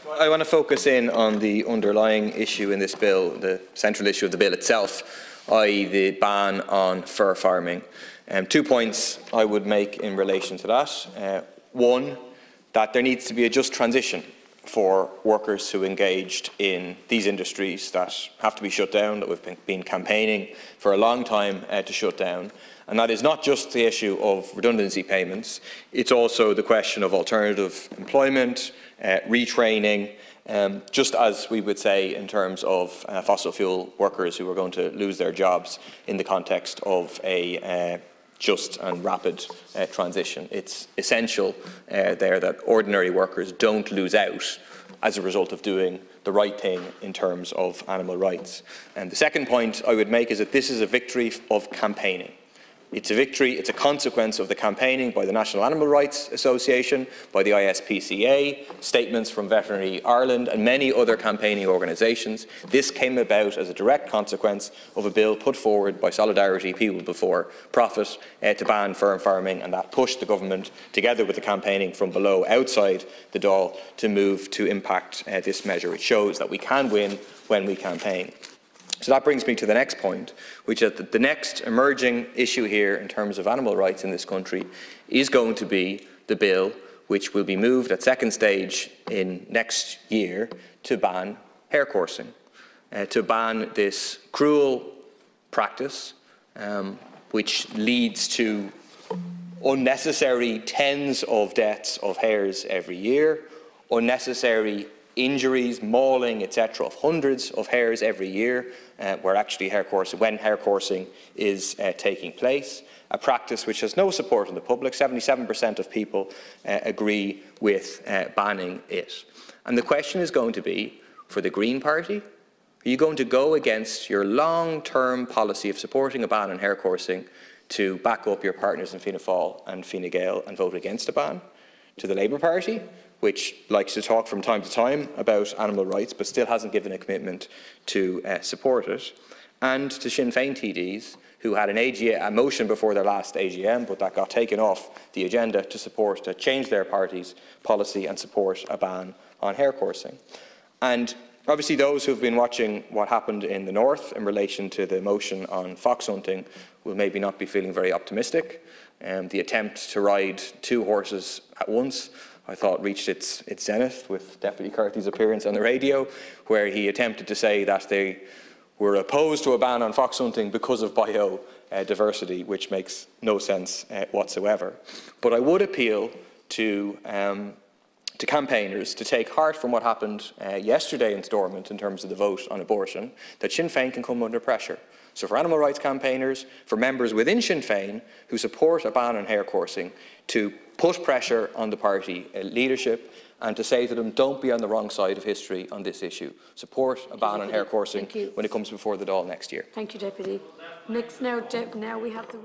I want to focus in on the underlying issue in this bill, the central issue of the bill itself, i.e. the ban on fur farming. 2 points I would make in relation to that. One, that there needs to be a just transition for workers who engaged in these industries that have to be shut down, that we've been campaigning for a long time to shut down. And that is not just the issue of redundancy payments, it's also the question of alternative employment, retraining, just as we would say in terms of fossil fuel workers who are going to lose their jobs in the context of a just and rapid transition. It's essential there that ordinary workers don't lose out as a result of doing the right thing in terms of animal rights. And the second point I would make is that this is a victory of campaigning. It's a victory, it's a consequence of the campaigning by the National Animal Rights Association, by the ISPCA, statements from Veterinary Ireland and many other campaigning organisations. This came about as a direct consequence of a bill put forward by Solidarity People Before Profit to ban fur farming, and that pushed the government, together with the campaigning from below outside the Dáil, to move to impact this measure. It shows that we can win when we campaign. So that brings me to the next point, which is that the next emerging issue here in terms of animal rights in this country is going to be the bill which will be moved at second stage in next year to ban hair coursing, to ban this cruel practice which leads to unnecessary tens of deaths of hares every year, unnecessary injuries, mauling, etc., of hundreds of hares every year, when hair coursing is taking place. A practice which has no support in the public. 77% of people agree with banning it. And the question is going to be, for the Green Party, are you going to go against your long-term policy of supporting a ban on hair coursing to back up your partners in Fianna Fáil and Fine Gael and vote against a ban? To the Labour Party, which likes to talk from time to time about animal rights but still hasn't given a commitment to support it, and to Sinn Féin TDs who had a motion before their last AGM but that got taken off the agenda to change their party's policy and support a ban on hair coursing. And obviously those who have been watching what happened in the north in relation to the motion on fox hunting will maybe not be feeling very optimistic. The attempt to ride 2 horses at once, I thought, reached its zenith with Deputy Carthy's appearance on the radio, where he attempted to say that they were opposed to a ban on fox hunting because of biodiversity, which makes no sense whatsoever. But I would appeal to campaigners to take heart from what happened yesterday in Stormont in terms of the vote on abortion, that Sinn Féin can come under pressure. So for animal rights campaigners, for members within Sinn Féin who support a ban on hair coursing, to put pressure on the party leadership and to say to them, don't be on the wrong side of history on this issue. Support a ban on hair coursing when it comes before the Dáil next year. Thank you, Deputy. Next now we have the